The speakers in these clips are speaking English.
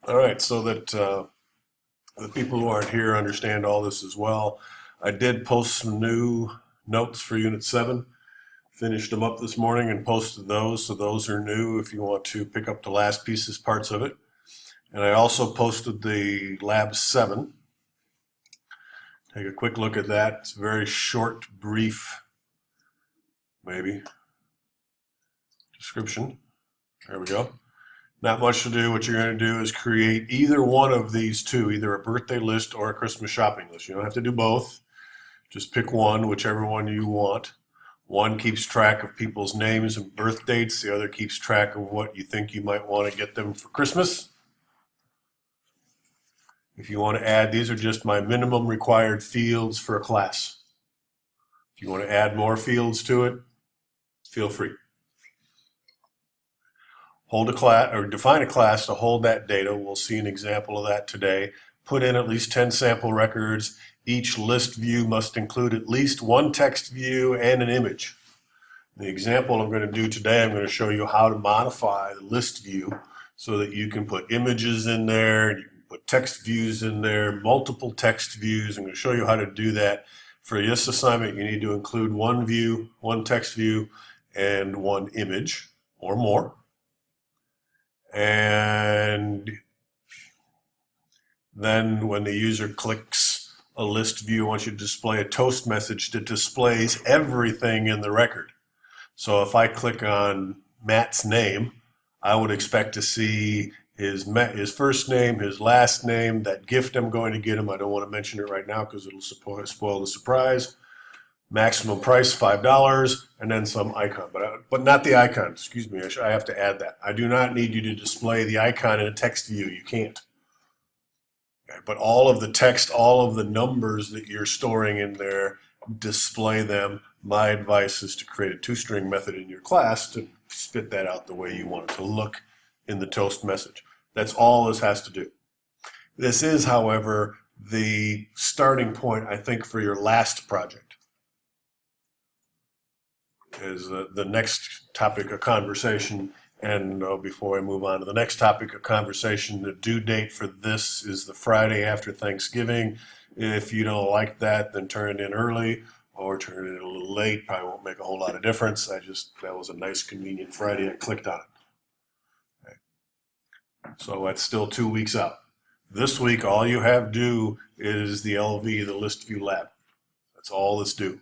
All right, so that the people who aren't here understand all this as well, I did post some new notes for Unit 7. Finished them up this morning and posted those, so those are new if you want to pick up the last pieces, parts of it. And I also posted the Lab 7. Take a quick look at that. It's a very short, brief, maybe, description. There we go. Not much to do. What you're going to do is create either one of these two, either a birthday list or a Christmas shopping list. You don't have to do both. Just pick one, whichever one you want. One keeps track of people's names and birth dates. The other keeps track of what you think you might want to get them for Christmas. If you want to add, these are just my minimum required fields for a class. If you want to add more fields to it, feel free. Hold a class or define a class to hold that data. We'll see an example of that today. Put in at least 10 sample records. Each list view must include at least one text view and an image. The example I'm going to do today, I'm going to show you how to modify the list view so that you can put images in there, you can put text views in there, multiple text views. I'm going to show you how to do that. For this assignment, you need to include one view, one text view, and one image or more. And then when the user clicks a list view, I want you to display a toast message that displays everything in the record. So if I click on Matt's name, I would expect to see his first name, his last name, that gift I'm going to get him. I don't want to mention it right now because it'll spoil the surprise. Maximum price, $5, and then some icon, but not the icon, excuse me, I have to add that. I do not need you to display the icon in a text view, you can't. Okay, but all of the text, all of the numbers that you're storing in there, display them. My advice is to create a toString method in your class to spit that out the way you want it to look in the toast message. That's all this has to do. This is, however, the starting point, I think, for your last project. Is the next topic of conversation. And before I move on to the next topic of conversation, the due date for this is the Friday after Thanksgiving. If you don't like that, then turn it in early or turn it in a little late. Probably won't make a whole lot of difference. That was a nice, convenient Friday. I clicked on it. Okay. So that's still 2 weeks out. This week, all you have due is the LV, the list view lab. That's all that's due.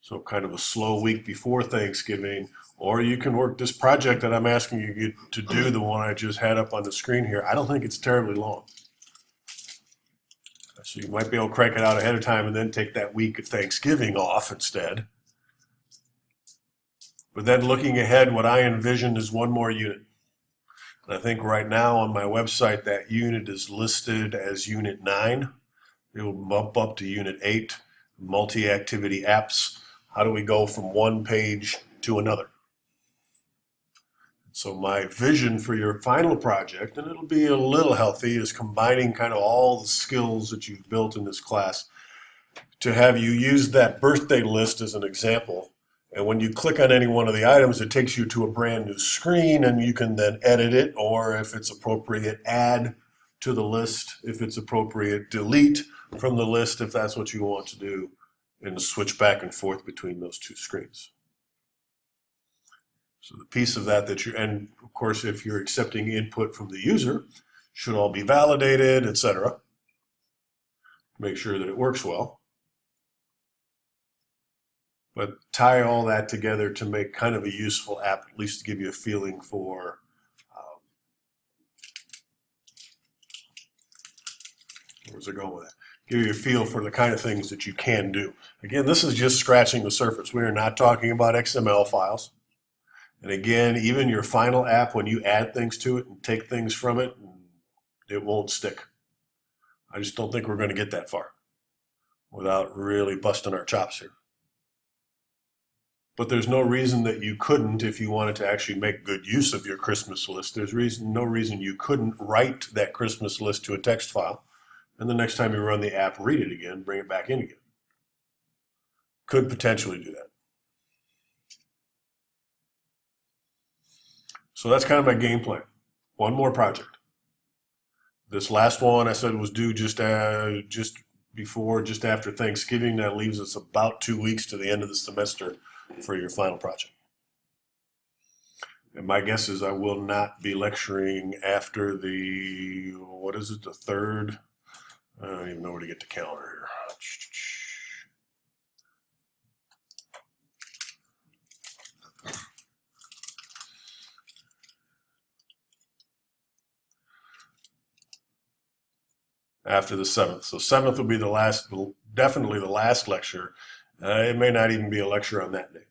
So kind of a slow week before Thanksgiving, or you can work this project that I'm asking you to do, the one I just had up on the screen here. I don't think it's terribly long. So you might be able to crank it out ahead of time and then take that week of Thanksgiving off instead. But then looking ahead, what I envision is one more unit. And I think right now on my website, that unit is listed as Unit 9. It will bump up to Unit 8, multi-activity apps. How do we go from one page to another? So my vision for your final project, and it'll be a little healthy, is combining kind of all the skills that you've built in this class to have you use that birthday list as an example. And when you click on any one of the items, it takes you to a brand new screen, and you can then edit it, or if it's appropriate, add to the list. If it's appropriate, delete from the list if that's what you want to do, and switch back and forth between those two screens. So the piece of that and of course, if you're accepting input from the user, should all be validated, etc. Make sure that it works well. But tie all that together to make kind of a useful app, at least to give you a feeling for where's it going with that? Give you a feel for the kind of things that you can do. Again, this is just scratching the surface. We are not talking about XML files. And again, even your final app, when you add things to it and take things from it, it won't stick. I just don't think we're going to get that far without really busting our chops here. But there's no reason that you couldn't, if you wanted to actually make good use of your Christmas list, there's no reason you couldn't write that Christmas list to a text file. And the next time you run the app, read it again, bring it back in again. Could potentially do that. So that's kind of my game plan. One more project. This last one I said was due just after Thanksgiving. That leaves us about 2 weeks to the end of the semester for your final project. And my guess is I will not be lecturing after the, the third? I don't even know where to get the calendar here. After the 7th. So 7th will be the last, definitely the last lecture. It may not even be a lecture on that day.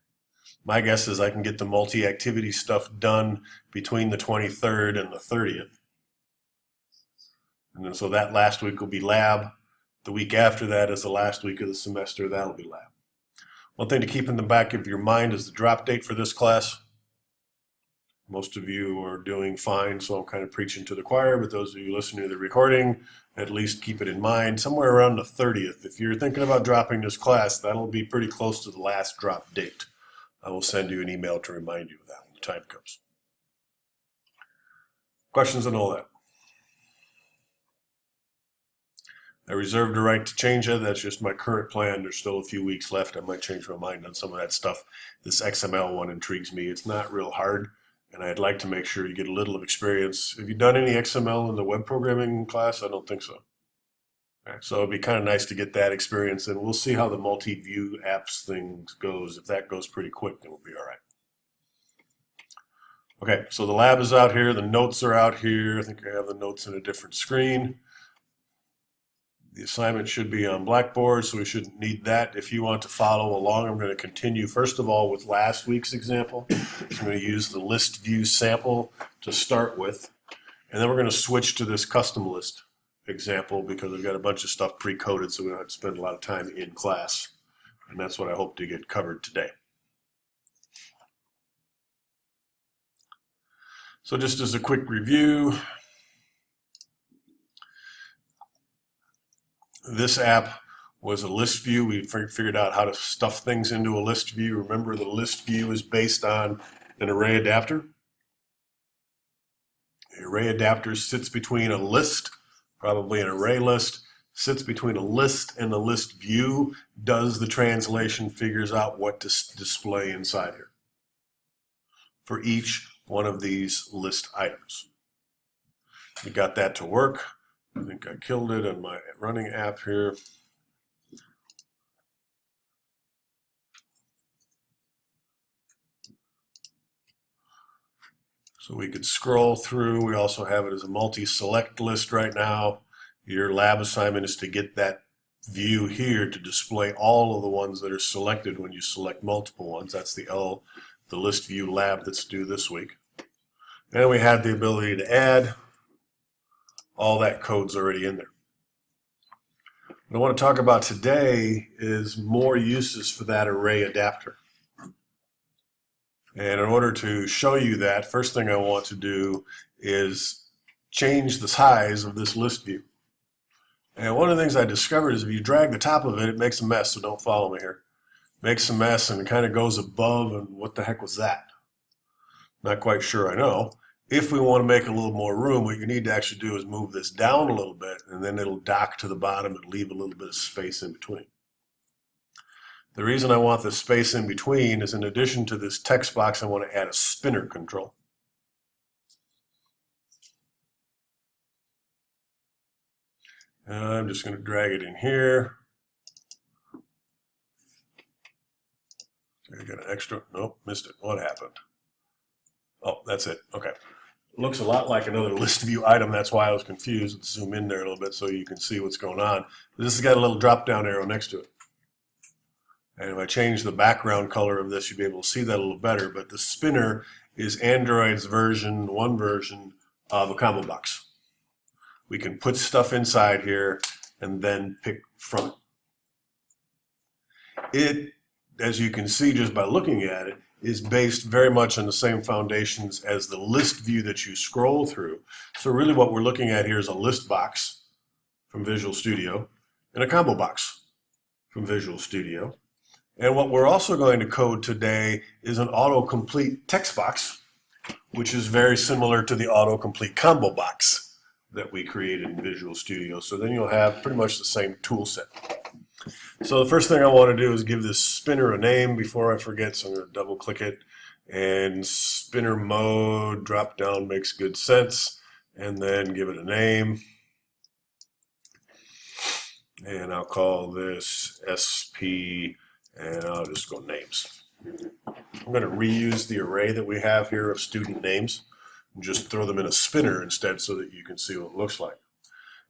My guess is I can get the multi-activity stuff done between the 23rd and the 30th. And then so that last week will be lab. The week after that is the last week of the semester. That'll be lab. One thing to keep in the back of your mind is the drop date for this class. Most of you are doing fine, so I'm kind of preaching to the choir, but those of you listening to the recording, at least keep it in mind. Somewhere around the 30th, if you're thinking about dropping this class, that'll be pretty close to the last drop date. I will send you an email to remind you of that when the time comes. Questions on all that? I reserve the right to change it. That's just my current plan. There's still a few weeks left. I might change my mind on some of that stuff. This XML one intrigues me. It's not real hard, and I'd like to make sure you get a little of experience. Have you done any XML in the web programming class? I don't think so. Okay, so it'd be kind of nice to get that experience, and we'll see how the multi-view apps thing goes. If that goes pretty quick, then we'll be all right. Okay, so the lab is out here. The notes are out here. I think I have the notes in a different screen. The assignment should be on Blackboard, so we shouldn't need that. If you want to follow along, I'm going to continue, first of all, with last week's example. So I'm going to use the list view sample to start with, and then we're going to switch to this custom list example because I've got a bunch of stuff pre-coded, so we don't have to spend a lot of time in class. And that's what I hope to get covered today. So just as a quick review, this app was a list view. We figured out how to stuff things into a list view. Remember, the list view is based on an array adapter. The array adapter sits between a list, probably an array list, sits between a list and the list view, does the translation, figures out what to display inside here for each one of these list items. We got that to work. I think I killed it in my running app here. So we could scroll through. We also have it as a multi-select list right now. Your lab assignment is to get that view here to display all of the ones that are selected when you select multiple ones. That's the list view lab that's due this week. And we had the ability to add. All that code's already in there. What I want to talk about today is more uses for that array adapter. And in order to show you that, first thing I want to do is change the size of this list view. And one of the things I discovered is if you drag the top of it, it makes a mess, so don't follow me here. Makes a mess and it kind of goes above, and what the heck was that? Not quite sure I know. If we want to make a little more room, what you need to actually do is move this down a little bit, and then it'll dock to the bottom and leave a little bit of space in between. The reason I want the space in between is in addition to this text box, I want to add a spinner control. And I'm just going to drag it in here. I got an extra, nope, missed it. What happened? Oh, that's it. Okay. Looks a lot like another list view item. That's why I was confused. Let's zoom in there a little bit so you can see what's going on. This has got a little drop down arrow next to it. And if I change the background color of this, you'll be able to see that a little better. But the spinner is Android's one version of a combo box. We can put stuff inside here and then pick from it. It, as you can see just by looking at it, is based very much on the same foundations as the list view that you scroll through. So really what we're looking at here is a list box from Visual Studio and a combo box from Visual Studio. And what we're also going to code today is an autocomplete text box, which is very similar to the autocomplete combo box, that we created in Visual Studio. So then you'll have pretty much the same tool set. So the first thing I want to do is give this spinner a name before I forget, so I'm going to double click it. And spinner mode drop down makes good sense. And then give it a name. And I'll call this SP, and I'll just go names. I'm going to reuse the array that we have here of student names and just throw them in a spinner instead so that you can see what it looks like.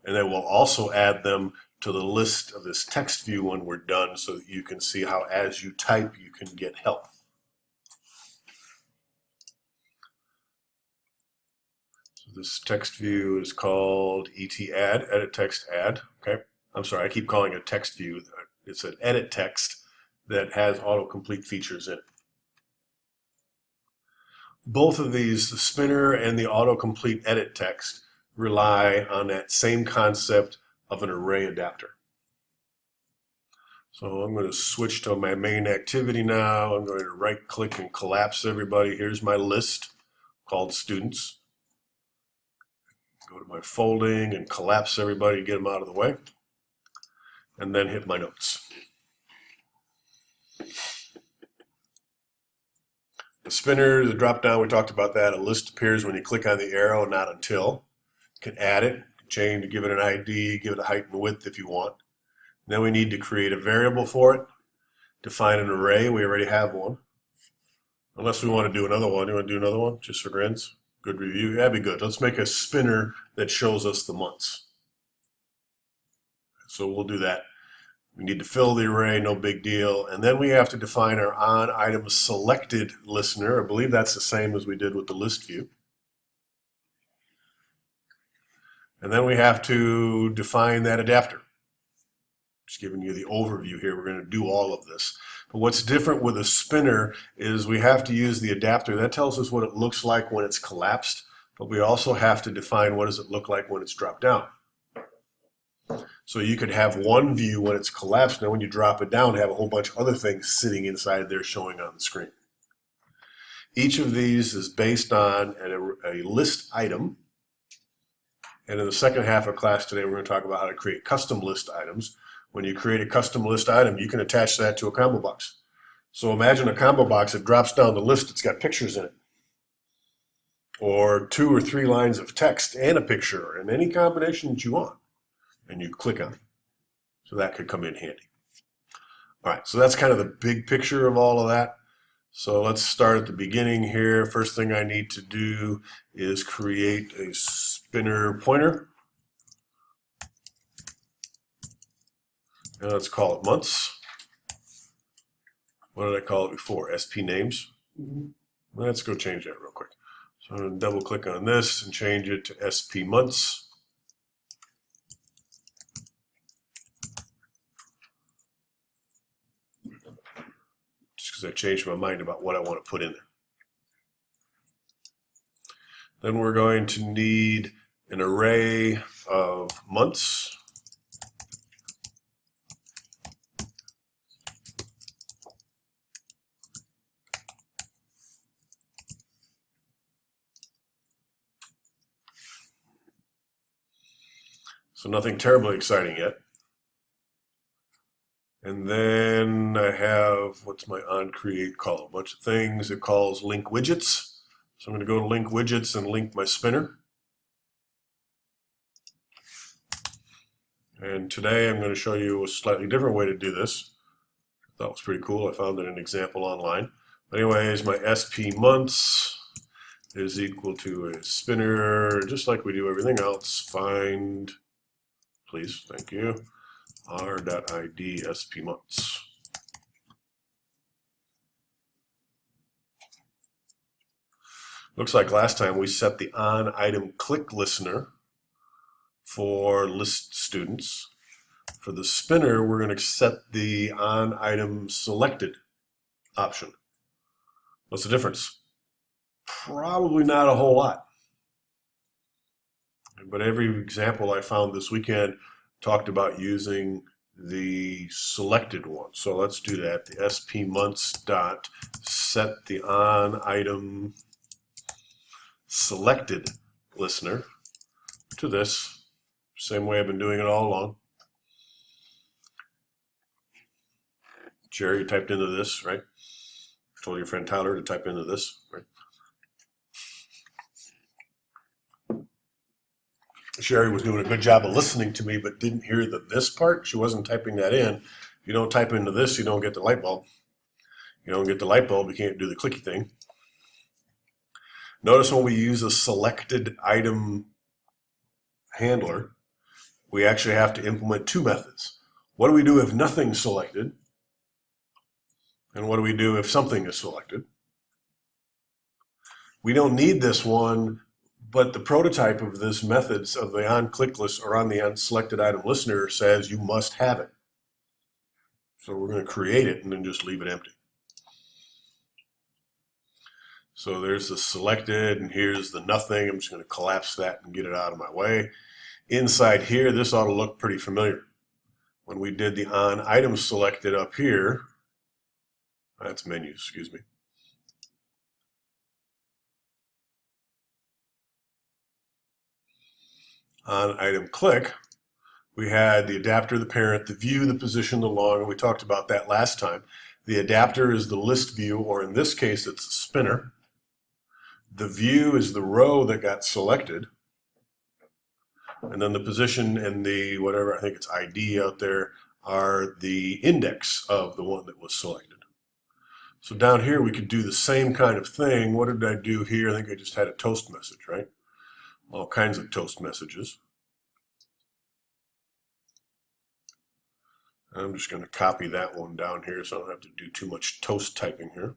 And then we'll also add them to the list of this text view when we're done so that you can see how as you type you can get help. So this text view is called ET_add, edit text add. Okay, I'm sorry, I keep calling it a text view. It's an edit text that has autocomplete features in it. Both of these, the spinner and the autocomplete edit text, rely on that same concept of an array adapter. So I'm going to switch to my main activity now. I'm going to right click and collapse everybody. Here's my list called students. Go to my folding and collapse everybody, get them out of the way, and then hit my notes. The spinner, the drop down, we talked about that. A list appears when you click on the arrow, not until. You can add it, change, give it an ID, give it a height and width if you want. Then we need to create a variable for it, define an array. We already have one. Unless we want to do another one. You want to do another one just for grins? Good review. That'd be good. Let's make a spinner that shows us the months. So we'll do that. We need to fill the array, no big deal. And then we have to define our onItemSelected listener. I believe that's the same as we did with the list view. And then we have to define that adapter. Just giving you the overview here. We're going to do all of this. But what's different with a spinner is we have to use the adapter. That tells us what it looks like when it's collapsed, but we also have to define what does it look like when it's dropped down. So you could have one view when it's collapsed, and then when you drop it down, have a whole bunch of other things sitting inside there showing on the screen. Each of these is based on a list item. And in the second half of class today, we're going to talk about how to create custom list items. When you create a custom list item, you can attach that to a combo box. So imagine a combo box that drops down the list, it's got pictures in it. Or 2 or 3 lines of text and a picture, and any combination that you want. And you click on it. So that could come in handy. All right, so that's kind of the big picture of all of that. So let's start at the beginning here. First thing I need to do is create a spinner pointer. And let's call it months. What did I call it before? SP names. Let's go change that real quick. So I'm going to double click on this and change it to SP months. Just because I changed my mind about what I want to put in there. Then we're going to need an array of months. So nothing terribly exciting yet. And then I have, what's my onCreate call? A bunch of things. It calls link widgets. So I'm going to go to link widgets and link my spinner. And today I'm going to show you a slightly different way to do this. I thought it was pretty cool. I found it in an example online. But anyways, my SP months is equal to a spinner, just like we do everything else. Find, please, thank you, r.id SP months. Looks like last time we set the on-item click listener for list students. For the spinner, we're going to set the on-item selected option. What's the difference? Probably not a whole lot. But every example I found this weekend talked about using the selected one. So let's do that. The SP months dot set the on item selected listener. to this, same way I've been doing it all along. Jerry typed into this, right? Told your friend Tyler to type into this, right? Sherry was doing a good job of listening to me, but didn't hear the this part. She wasn't typing that in. If you don't type into this, you don't get the light bulb. You don't get the light bulb, you can't do the clicky thing. Notice when we use a selected item handler, we actually have to implement two methods. What do we do if nothing's selected? And what do we do if something is selected? We don't need this one, but the prototype of this methods of the on-click list or on the unselected item listener says you must have it. So we're going to create it and then just leave it empty. So there's the selected and here's the nothing. I'm just going to collapse that and get it out of my way. Inside here, this ought to look pretty familiar. When we did the on item selected up here, that's menus, excuse me. On item click, we had the adapter, the parent, the view, the position, the long, and we talked about that last time. The adapter is the list view, or in this case, it's a spinner. The view is the row that got selected. And then the position and the whatever, I think it's ID out there, are the index of the one that was selected. So down here, we could do the same kind of thing. What did I do here? I think I just had a toast message, right? All kinds of toast messages. I'm just going to copy that one down here so I don't have to do too much toast typing here.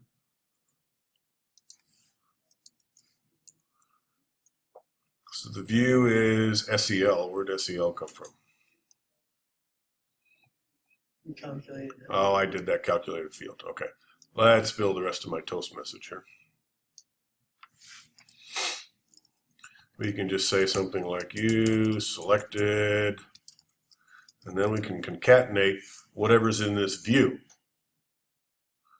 So the view is SEL. Where did SEL come from? You calculated it. Oh, I did that calculated field. Okay. Let's build the rest of my toast message here. We can just say something like you selected, and then we can concatenate whatever's in this view.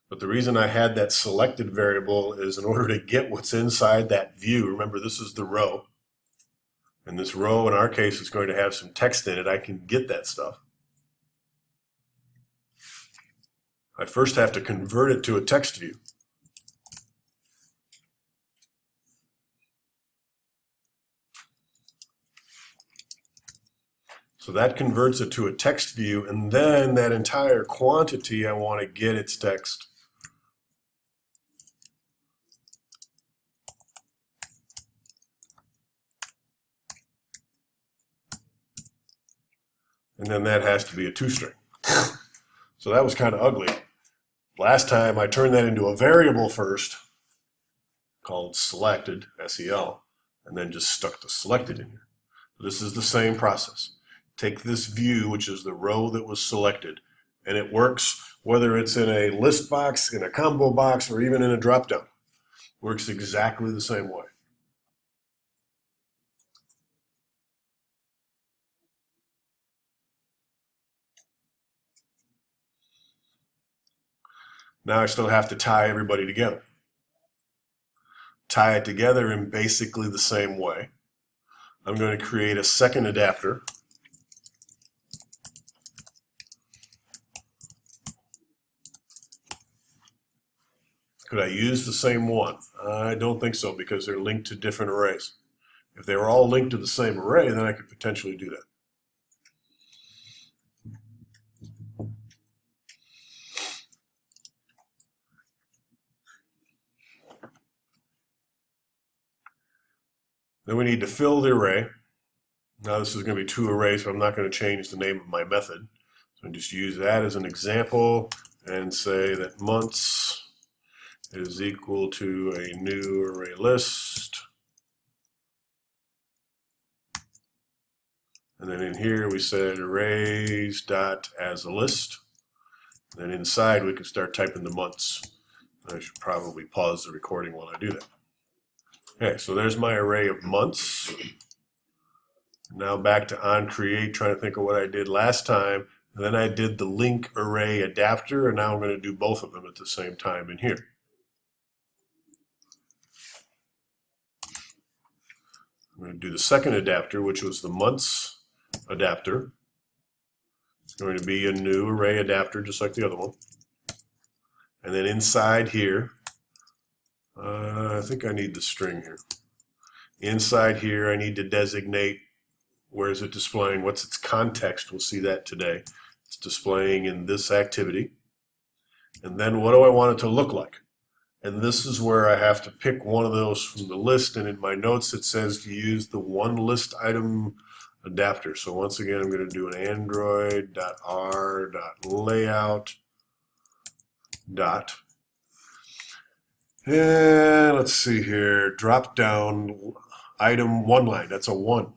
But the reason I had that selected variable is in order to get what's inside that view. Remember, this is the row. And this row, in our case, is going to have some text in it. I can get that stuff. I first have to convert it to a text view. So that converts it to a text view, and then that entire quantity, I want to get its text. And then that has to be a two-string. So that was kind of ugly. Last time I turned that into a variable first, called selected, SEL, and then just stuck the selected in here. This is the same process. Take this view, which is the row that was selected, and it works whether it's in a list box, in a combo box, or even in a drop-down. Works exactly the same way. Now I still have to tie everybody together. Tie it together in basically the same way. I'm going to create a second adapter. Could I use the same one? I don't think so, because they're linked to different arrays. If they were all linked to the same array, then I could potentially do that. Then we need to fill the array. Now this is going to be two arrays, but I'm not going to change the name of my method. So I just use that as an example and say that months is equal to a new array list. And then in here we said arrays dot as a list. Then inside we can start typing the months. I should probably pause the recording while I do that. Okay, so there's my array of months. Now back to onCreate, trying to think of what I did last time. And then I did the link array adapter, and now I'm going to do both of them at the same time in here. I'm going to do the second adapter, which was the months adapter. It's going to be a new array adapter, just like the other one. And then inside here, I think I need the string here. Inside here, I need to designate where is it displaying, what's its context. We'll see that today. It's displaying in this activity. And then what do I want it to look like? And this is where I have to pick one of those from the list, and in my notes it says to use the one list item adapter. So once again, I'm going to do an android.r.layout dot. And let's see here, drop down item one line, that's a 1.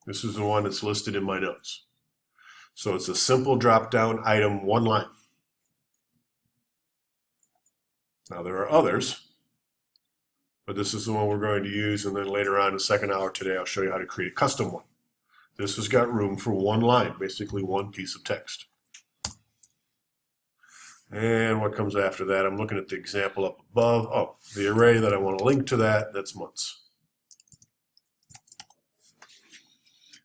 This is the one that's listed in my notes. So it's a simple drop down item one line. Now there are others, but this is the one we're going to use, and then later on in the second hour today I'll show you how to create a custom one. This has got room for one line, basically one piece of text. And what comes after that, I'm looking at the example up above. Oh, the array that I want to link to that, that's months.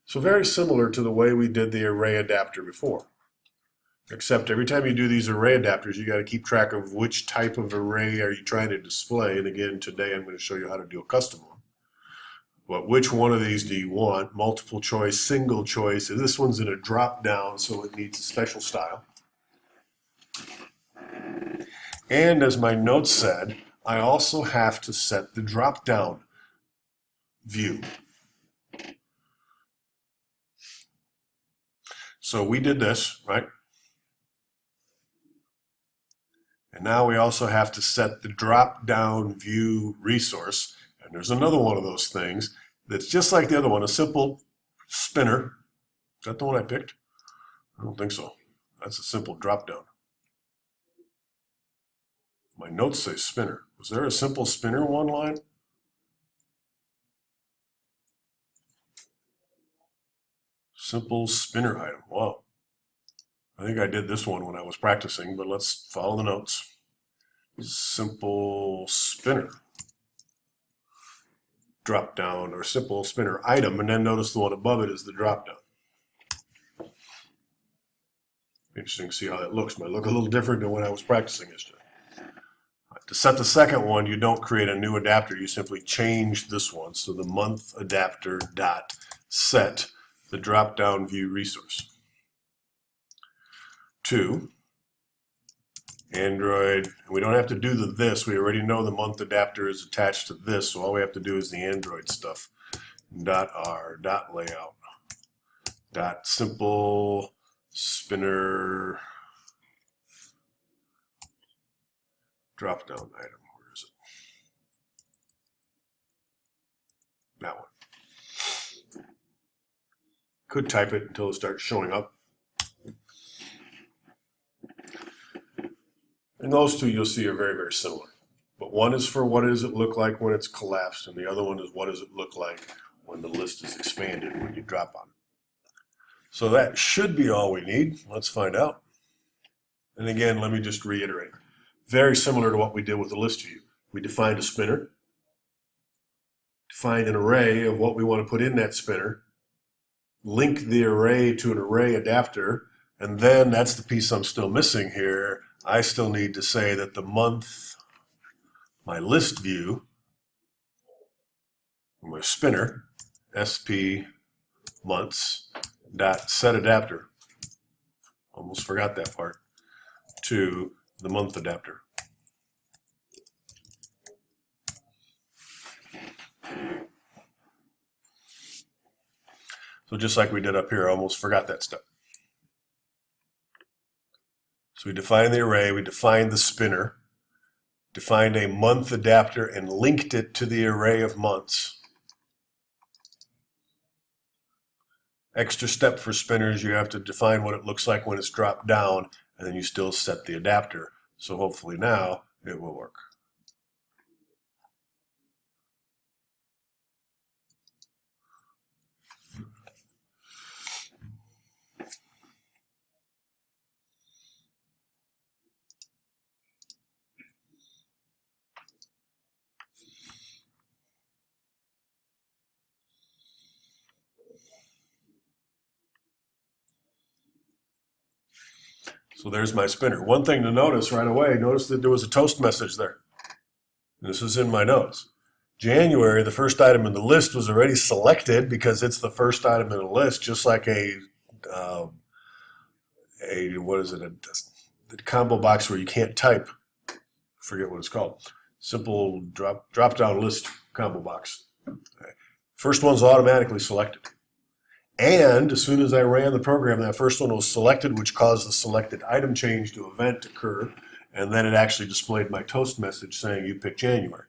So very similar to the way we did the array adapter before. Except every time you do these array adapters, you got to keep track of which type of array are you trying to display. And again, today I'm going to show you how to do a custom one. But which one of these do you want? Multiple choice, single choice. This one's in a drop down, so it needs a special style. And as my notes said, I also have to set the drop down view. So we did this, right? And now we also have to set the drop-down view resource. And there's another one of those things that's just like the other one, a simple spinner. Is that the one I picked? I don't think so. That's a simple drop-down. My notes say spinner. Was there a simple spinner one line? Simple spinner item. Wow. I think I did this one when I was practicing, but let's follow the notes. Simple spinner drop down, or simple spinner item, and then notice the one above it is the drop down. Interesting to see how that looks. Might look a little different than when I was practicing yesterday. To set the second one, you don't create a new adapter, you simply change this one. So the month adapter dot set the drop down view resource to Android. We don't have to do the this. We already know the month adapter is attached to this, so all we have to do is the Android stuff. .r.layout .simple spinner drop down item. Where is it? That one. Could type it until it starts showing up. And those two you'll see are very, very similar. But one is for what does it look like when it's collapsed, and the other one is what does it look like when the list is expanded when you drop on it. So that should be all we need. Let's find out. And again, let me just reiterate. Very similar to what we did with the list view. We defined a spinner, defined an array of what we want to put in that spinner, link the array to an array adapter, and then that's the piece I'm still missing here. I still need to say that the month, my list view, my spinner, sp months dot set adapter, almost forgot that part, to the month adapter. So just like we did up here, I almost forgot that step. So we defined the array, we defined the spinner, defined a month adapter, and linked it to the array of months. Extra step for spinners, you have to define what it looks like when it's dropped down, and then you still set the adapter. So hopefully now it will work. So there's my spinner. One thing to notice right away, notice that there was a toast message there. This is in my notes. January, the first item in the list, was already selected because it's the first item in the list, just like what is it, a combo box where you can't type. I forget what it's called. Simple drop down list combo box. First one's automatically selected. And as soon as I ran the program, that first one was selected, which caused the selected item change to event occur. And then it actually displayed my toast message saying you picked January.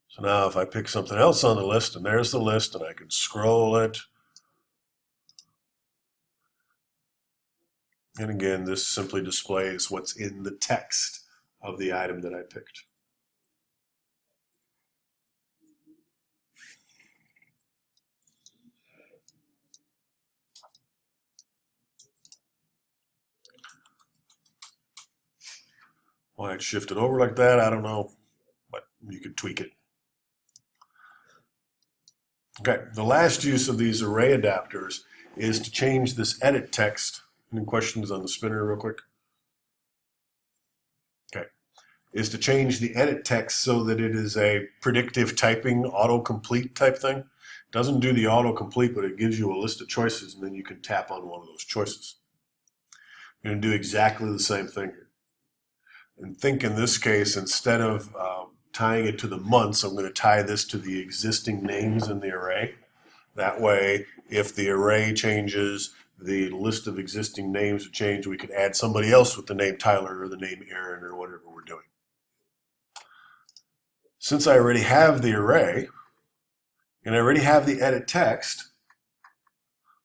So now if I pick something else on the list, and there's the list, and I can scroll it. And again, this simply displays what's in the text of the item that I picked. Why it shifted over like that, I don't know, but you could tweak it. Okay, the last use of these array adapters is to change this edit text. Any questions on the spinner real quick? Okay, is to change the edit text so that it is a predictive typing autocomplete type thing. It doesn't do the autocomplete, but it gives you a list of choices, and then you can tap on one of those choices. You're going to do exactly the same thing here. And think in this case, instead of tying it to the months, I'm going to tie this to the existing names in the array. That way, if the array changes, the list of existing names would change. We could add somebody else with the name Tyler or the name Aaron or whatever we're doing. Since I already have the array and I already have the edit text,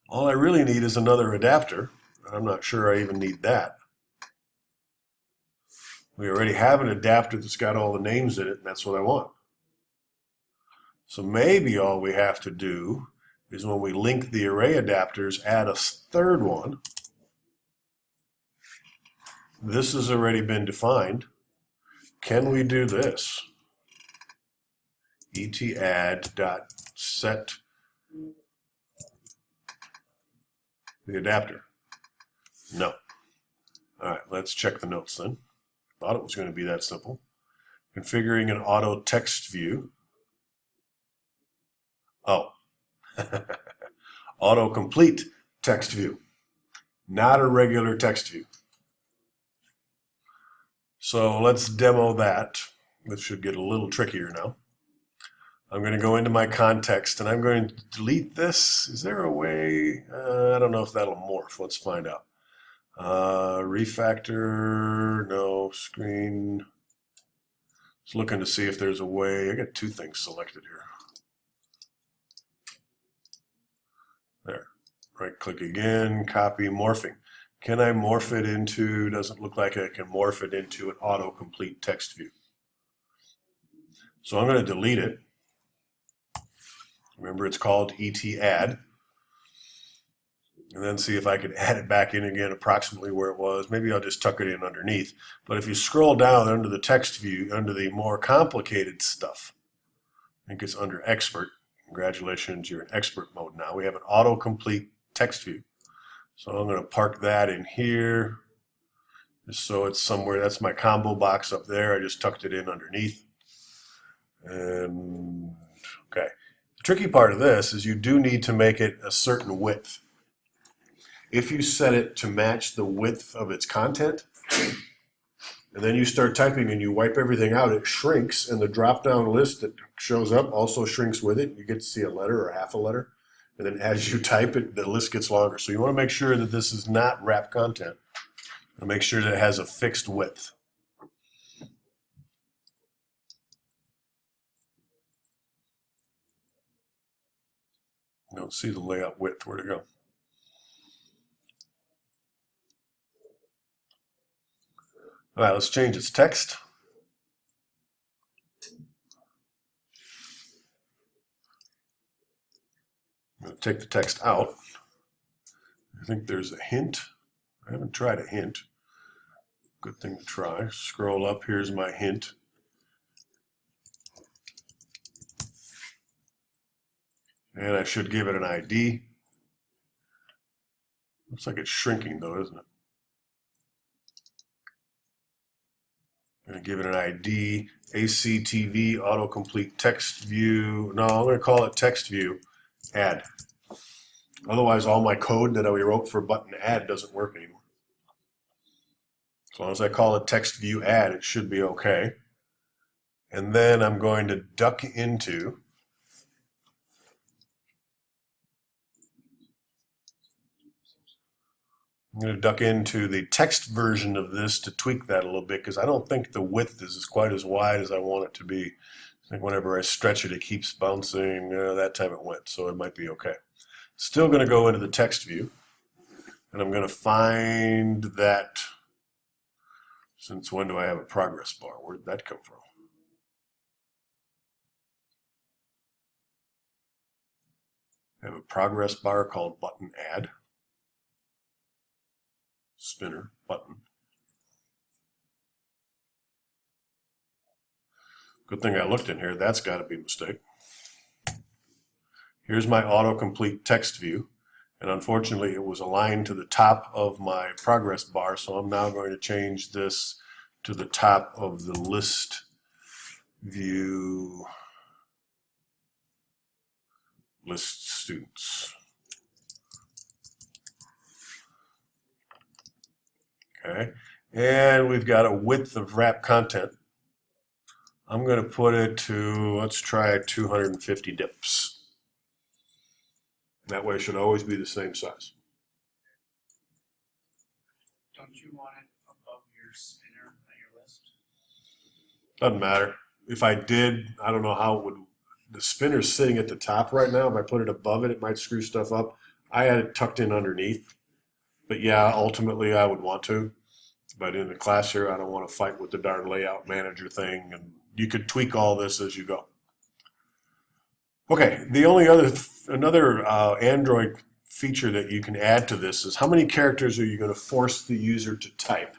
all I really need is another adapter. I'm not sure I even need that. We already have an adapter that's got all the names in it, and that's what I want. So maybe all we have to do is when we link the array adapters, add a third one. This has already been defined. Can we do this? etadd.set the adapter. No. All right, let's check the notes then. Thought it was going to be that simple. Configuring an auto text view. Oh, autocomplete text view, not a regular text view. So let's demo that. This should get a little trickier now. I'm going to go into my context and I'm going to delete this. Is there a way? I don't know if that'll morph. Let's find out. Refactor, no, screen. Just looking to see if there's a way. I got two things selected here. There, right click again, copy, morphing. Can I morph it into, doesn't look like I can morph it into an autocomplete text view. So I'm going to delete it. Remember it's called etadd. And then see if I could add it back in again approximately where it was. Maybe I'll just tuck it in underneath. But if you scroll down under the text view, under the more complicated stuff, I think it's under expert. Congratulations, you're in expert mode now. We have an autocomplete text view. So I'm going to park that in here. Just so it's somewhere, that's my combo box up there. I just tucked it in underneath. And okay. The tricky part of this is you do need to make it a certain width. If you set it to match the width of its content, and then you start typing and you wipe everything out, it shrinks, and the drop-down list that shows up also shrinks with it. You get to see a letter or half a letter, and then as you type it, the list gets longer. So you want to make sure that this is not wrap content, and make sure that it has a fixed width. I don't see the layout width. Where'd it go? All right, let's change its text. I'm going to take the text out. I think there's a hint. I haven't tried a hint. Good thing to try. Scroll up. Here's my hint. And I should give it an ID. Looks like it's shrinking though, isn't it? I'm going to give it an ID, ACTV autocomplete text view. No, I'm going to call it text view add. Otherwise, all my code that I wrote for button add doesn't work anymore. As long as I call it text view add, it should be okay. And then I'm going to duck into the text version of this to tweak that a little bit, because I don't think the width is quite as wide as I want it to be. I think whenever I stretch it, it keeps bouncing. That time it went, so it might be okay. Still going to go into the text view, and I'm going to find that. Since when do I have a progress bar? Where did that come from? I have a progress bar called button add. Spinner button. Good thing I looked in here. That's got to be a mistake. Here's my autocomplete text view, and unfortunately it was aligned to the top of my progress bar, so I'm now going to change this to the top of the list view, list students. Okay, and we've got a width of wrap content. I'm going to put it to, let's try 250 dips. That way it should always be the same size. Don't you want it above your spinner on your list? Doesn't matter. If I did, I don't know how it would. The spinner's sitting at the top right now. If I put it above it, it might screw stuff up. I had it tucked in underneath. But yeah, ultimately I would want to. But in the class here, I don't want to fight with the darn layout manager thing. And you could tweak all this as you go. Okay, the only another Android feature that you can add to this is how many characters are you going to force the user to type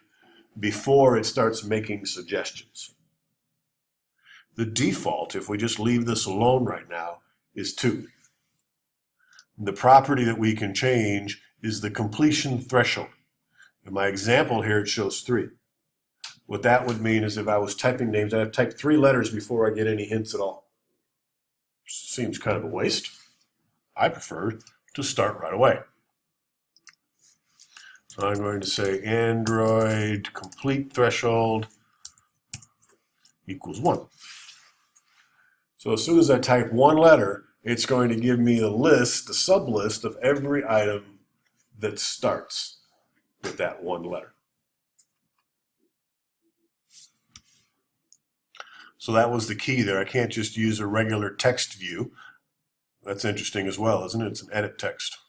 before it starts making suggestions. The default, if we just leave this alone right now, is 2. The property that we can change is the completion threshold. In my example here, it shows 3. What that would mean is if I was typing names, I'd have to type 3 letters before I get any hints at all. Seems kind of a waste. I prefer to start right away. So I'm going to say Android complete threshold equals 1. So as soon as I type 1 letter, it's going to give me a list, a sub-list of every item that starts with that 1 letter. So that was the key there. I can't just use a regular text view. That's interesting as well, isn't it? It's an edit text.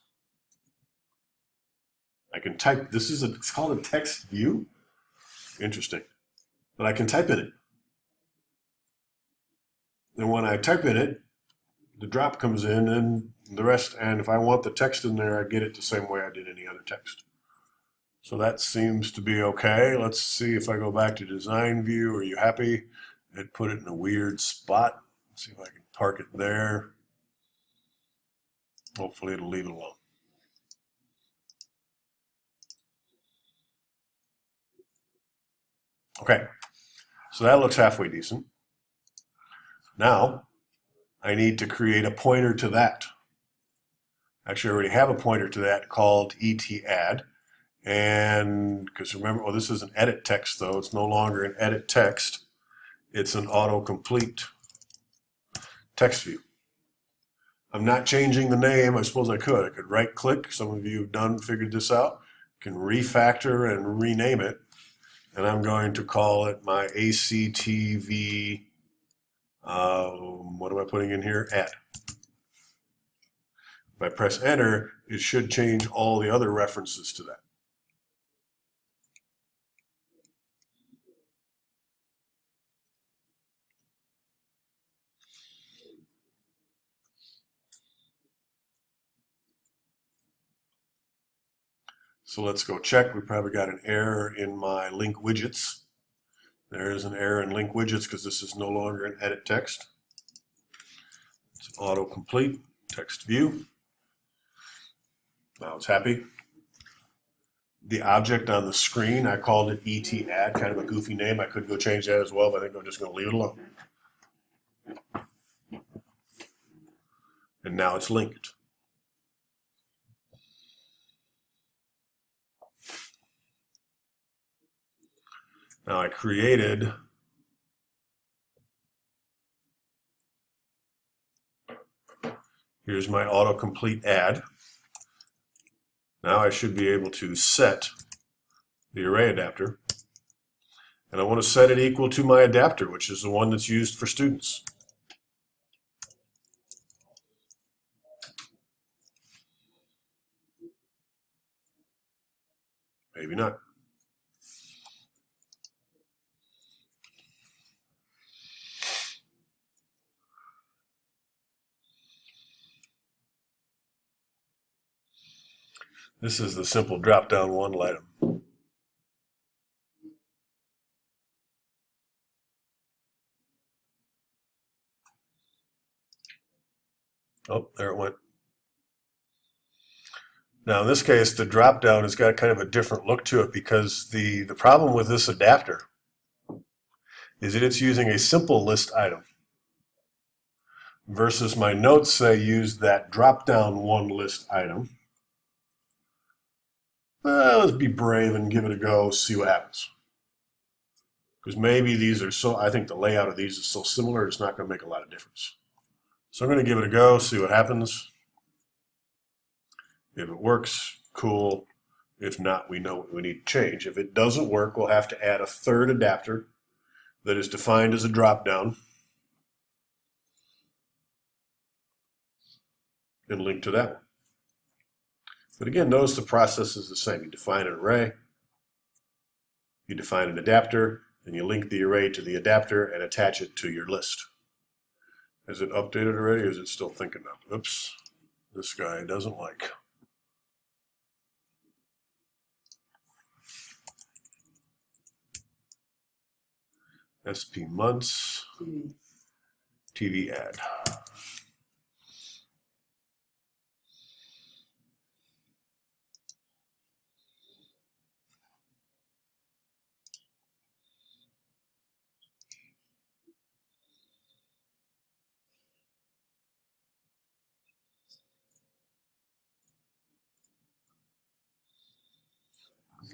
I can type, it's called a text view? Interesting. But I can type in it. And when I type in it, the drop comes in and the rest, and if I want the text in there, I get it the same way I did any other text. So that seems to be okay. Let's see if I go back to design view. Are you happy? It put it in a weird spot. Let's see if I can park it there. Hopefully it'll leave it alone. Okay, so that looks halfway decent. Now, I need to create a pointer to that. Actually, I already have a pointer to that called etadd. And, because remember, well, this is an edit text though. It's no longer an edit text. It's an autocomplete text view. I'm not changing the name. I suppose I could. I could right click. Some of you have figured this out. Can refactor and rename it. And I'm going to call it my ACTV, what am I putting in here? Add. If I press enter, it should change all the other references to that. So let's go check. We probably got an error in my link widgets. There's an error in link widgets because this is no longer an edit text. It's autocomplete text view. Now it's happy. the object on the screen, I called it ET add, kind of a goofy name. I could go change that as well, but I think I'm just going to leave it alone. And now it's linked. Now I created here's my autocomplete add. Now I should be able to set the array adapter, and I want to set it equal to my adapter, which is the one that's used for students. Maybe not. This is the simple drop-down one item. Oh, there it went. Now in this case, the drop-down has got kind of a different look to it because the problem with this adapter is that it's using a simple list item versus my notes say use that drop-down one list item. Let's be brave and give it a go, see what happens. Because maybe these are so, I think the layout of these is so similar, it's not going to make a lot of difference. So I'm going to give it a go, see what happens. If it works, cool. If not, we know what we need to change. If it doesn't work, we'll have to add a third adapter that is defined as a drop-down and link to that one. But again, notice the process is the same. You define an array, you define an adapter, and you link the array to the adapter and attach it to your list. Is it updated already, or is it still thinking up? Oops, this guy doesn't like. SP months, TV ad.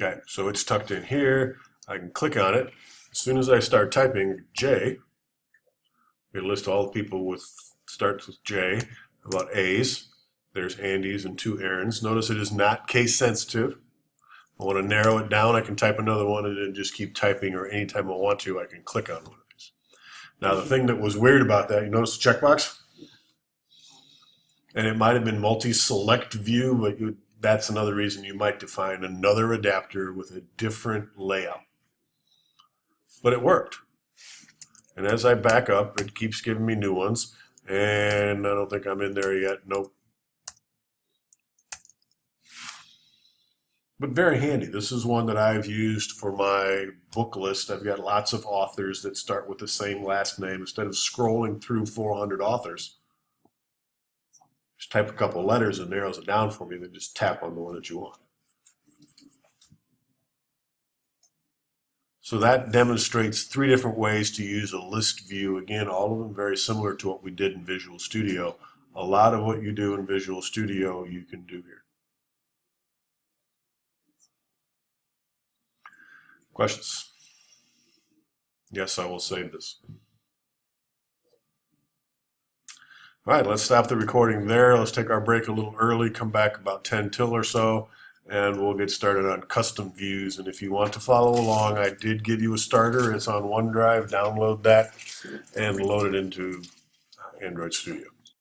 Okay, so it's tucked in here. I can click on it. As soon as I start typing J, it lists all the people with starts with J, about A's. There's Andy's and 2 Aaron's. Notice it is not case sensitive. I want to narrow it down. I can type another one and then just keep typing, or anytime I want to, I can click on one of these. Now the thing that was weird about that, you notice the checkbox? And it might have been multi-select view, but that's another reason you might define another adapter with a different layout. But it worked. And as I back up, it keeps giving me new ones. And I don't think I'm in there yet. Nope. But very handy. This is one that I've used for my book list. I've got lots of authors that start with the same last name. Instead of scrolling through 400 authors, just type a couple letters and narrows it down for me, then just tap on the one that you want. So that demonstrates 3 different ways to use a list view. Again, all of them very similar to what we did in Visual Studio. A lot of what you do in Visual Studio you can do here. Questions? Yes, I will save this. All right, let's stop the recording there. Let's take our break a little early, come back about 10 till or so, and we'll get started on custom views. And if you want to follow along, I did give you a starter. It's on OneDrive. Download that and load it into Android Studio.